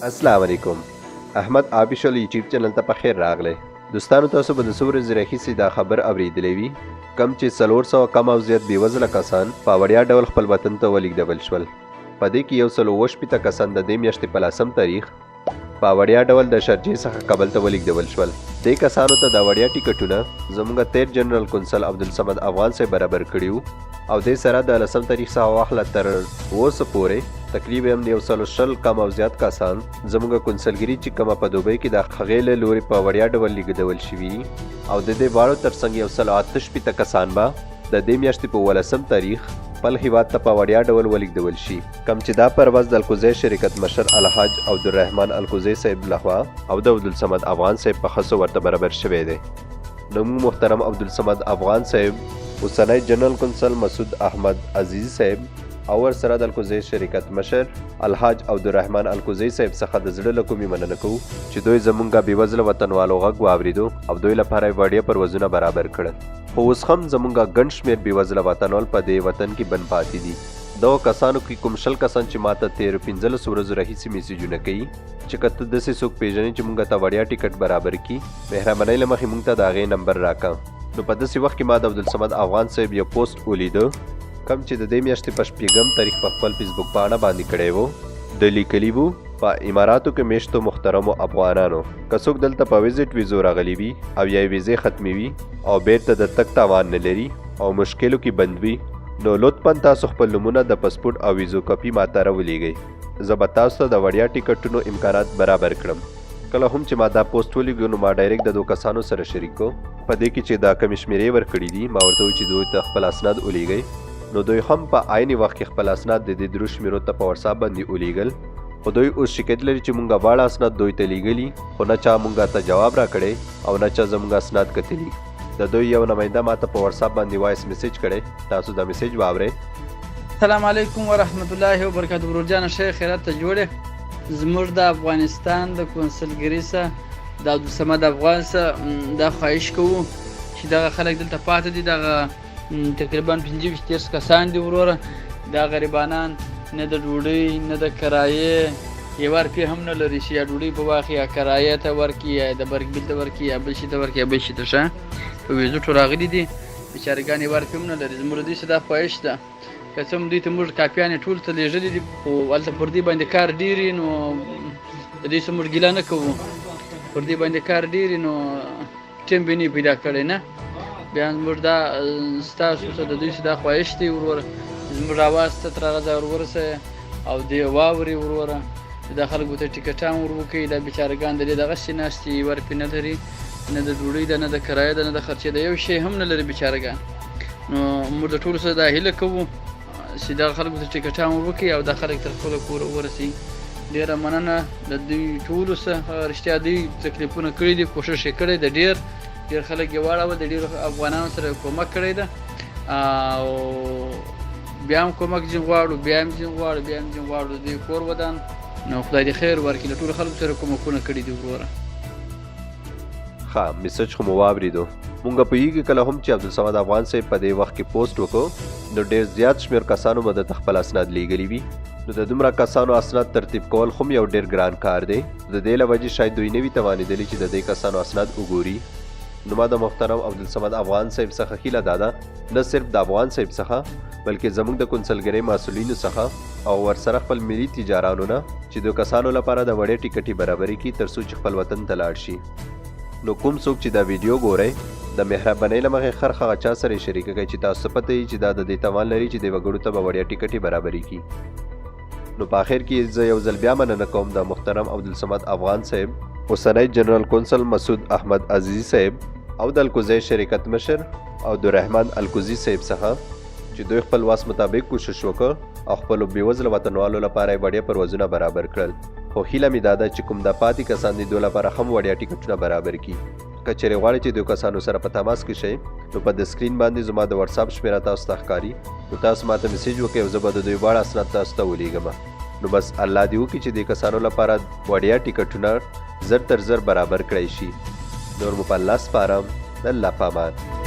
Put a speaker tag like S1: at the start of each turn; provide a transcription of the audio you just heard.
S1: السلام علیکم. احمد آفیشل یوټیوب چینل ته په خیر راغلی. دوستانو تاسو به د څو ورځې راهیسې دا خبر اورېدلی وي کم چې 400 کم او زیات بېوزله کسان په وړیا ډول خپل وطن ته ولېږدول شول. په دې کې 180 کسان د دې میاشتې په 10 تاریخ په وړیا ډول د شارجې څخه کابل ته ولېږدول شول. دې کسانو ته د وړیا ټیکټونه زموږ تیر جنرال کونسل عبدالصمد افغان صاحب برابر کړي وو او دې سره د 10 تاریخ څخه واخله تر اوسه پورې تقریبا 120 کم او زیات کسان زموږ کونسلګري چې کومه په دوبۍ کې د هغې له لورې په وړیا ډول لېږدول شوي او د دې دواړو ترڅنګ 188 کسان به د دې میاشتې په 18 تاریخ خپل هیواد ته په وړیا ډول ولېږدول شي. کوم چې دا پرواز د الکوزی شرکت مشر الحاج عبدالرحمن الکوزی صاحب لخوا او د عبدالصمد افغان صاحب په خصو ورته برابر شوی دی. نو موږ محترم عبدالصمد افغان صاحب، اوسنی جنرال کونسل مسعود احمد عزیزی صاحب او ورسره د الکوزی شرکت مشر الحاج عبدالرحمن الکوزی صاحب څخه د زړه له کومې مننه کوو چې دوی زموږ بېوزله وطنوالو غږ واورېدو او دوی لپاره یې وړیا پروازونه برابر کړل. خو اوس هم زموږ ګڼ شمېر بېوزله وطنوال په دې وطن کې بند پاتې دي. دغو کسانو کې کوم 100 کسان چې ماته 13-15 ورځو راهیسې میسیجونه کوي چې که ته داسې څوک پېژنې چې موږ ته وړیا ټیکټ برابر کړي، مهربانۍ له مخې موږ ته د هغې نمبر راکړه. نو په داسې وخت کې ما د عبدالصمد افغان صاحب یو پوسټ ولیده کم چې د دې میاشتې په 8 تاریخ په خپل فیسبوک پاڼه باندې کړی و. د لیکلي وو په اماراتو کې میشتو محترمو افغانانو که څوک دلته په ویزټ ویزو راغلی وي او یا یې ویزې ختمې وي او بیرته د تګ توان نه لري او مشکلو کې بند وي، نو لطفا تاسو خپل نومونه د پاسپورټ او ویزو کاپي ماته راولېږئ. زه به تاسو ته د وړیا ټیکټونو امکانات برابر کړم. کله هم چې ما دا پوسټ ولیږو نو ما ډایرکټ د 2 کسانو سره شریک کو په دې کې چې دا کمې شمېرې ورکړي دي. ما ورته وویل چې دوی ته خپل اسناد ولیږئ. نو دوی هم په عین وخت کې خپل اسناد د دې درو شمېرو ته په واتساپ باندې ولیږل. خو دوی اوس شکایت لري چې مونږ واړه اسناد دوی ته لیږلي خو نه چا مونږ ته جواب راکړی او نه چا زموږ اسناد کتلي. د دوی یو نماینده ماته په واتساپ باندې وایس میسیج کړی. تاسو دا میسیج واورئ.
S2: السلام علیکم ورحمت الله وبرکاته. ورور جان ښه خیرات ته جوړې. زموږ د افغانستان د کونسلګري څخه د عبدالصمد افغان څخه دا خواهش کوو چې دغه خلک دلته پاتې دي، دغه تقریبا 25-30 کسان دي وروره. دا غریبانان نه د ډوډۍ نه د کرایې یو ورکړي هم نه لري چې یا ډوډۍ په واخلي یا کرایې ته ورکړي یا د برق بیل ته ورکړي یا بل شي ته ورکړي یا بل شي ته. ښه په ویزټو راغلي دي بېچارهګان یې ورکړي هم نه لري. زموږ دوی څه دا خواهش ده که څه هم دوی ته موږ کاپیانې ټول ته لیږلي دي خو هلته پر دې باندې کار ډېر وي نو د دې څه موږ ګیله نه کوو. پر دې باندې کار ډېر وي نو ټیم به نه پیدا کړی نه. بیا زموږ دا ستاسو څه د دوی څه دا خواهش دی وروره زموږ اواز ته تر هغه ځای ورورسوئ او دې واورئ وروره دا خلکو ته ټیکټان ور وکړئ. دا بېچارهګان د دې دغسې ناستې یې ورپې نه لري، نه د ډوډۍ ده نه د کرایه ده نه د خرچې ده، یو شی هم نه لري بېچارهګان. نو موږ د ټولو سره دا هیله کوو چې دغه خلکو ته ټیکټان ور وکړي او دا خلک تر خپله کوره ورسوي. ډېره مننه د دوی ټولو څخه. رښتیا دوی تکلیفونه کړي دي، کوښښ یې کړی د ډېر خلک یې واړول، د ډېرو افغانانو سره کومک کړی ده او بیا هم کومک ځینې غواړو بیا هم ځینې غواړو بیا هم ځینې غواړو د دوی کور ودان. نو خدای دې خیر ورکړي. له ټولو خلکو سره کومکونه کړي دي وروره.
S1: ښه میسج خو مو واورېدو. مونږ پوهېږو کله هم چې عبدالصمد افغان صاحب په دې وخت کې پوسټ وکړو نو ډېر زیات شمېر کسانو به درته خپل اسناد لیږلي وي. نو د دومره کسانو اسناد ترتیب کول هم یو ډېر ګران کار دی. د دې له وجې شاید دوی نه وي توانېدلي چې د دې کسانو اسناد وګوري. نو ما د محترم عبدالصمد افغان صاحب څخه هیله دا ده نه صرف د افغان صاحب څخه بلکې زموږ د کونسلګرۍ مسؤلینو څخه او ورسره خپل ملي تجارانو نه چې د کسانو لپاره د وړیا ټیکټې برابري کړي تر څو چې خپل وطن ته لاړ شي. نو کوم څوک چې دا ویډیو ګورئ د مهربانۍ له مخې خر هغه چا سره یې شریکه کړئ چې تاسو پته وي چې دا د دې توان لري چې د وګړو ته به وړیا ټیکټې برابري کړي. نو په آخر کې زه یو ځل بیا مننه کوم د محترم عبدالصمد افغان صاحب، اوسنی جنرال کونسل مسعود احمد عزیزی صاحب او د الکوزی شرکت مشر عبدالرحمن الکوزی صاحب څخه چې دوی خپل واس مطابق کوشش وکړ او خپلو بېوزله وطنوالو لپاره یې وړیا پروازونه برابر کړل. خو هیله مې دا ده چې کوم دا پاتې کسان دي دوی لپاره هم وړیا ټیکټونه برابر کړي. که چېرې غواړئ چې دوی کسانو سره په تماس کې شئ نو په د سکرین باندې زما د واتساپ شمېره تاسو ته ښکاري. نو تاسو ماته میسیج وکړئ او زه به د دوی واړه اسناد تاسو ته ولیږم. نو بس الله دې وکړي چې دې کسانو لپاره وړیا ټیکټونه زر تر زر برابر کړی شي. نور مو په الله سپارم. الله په امان.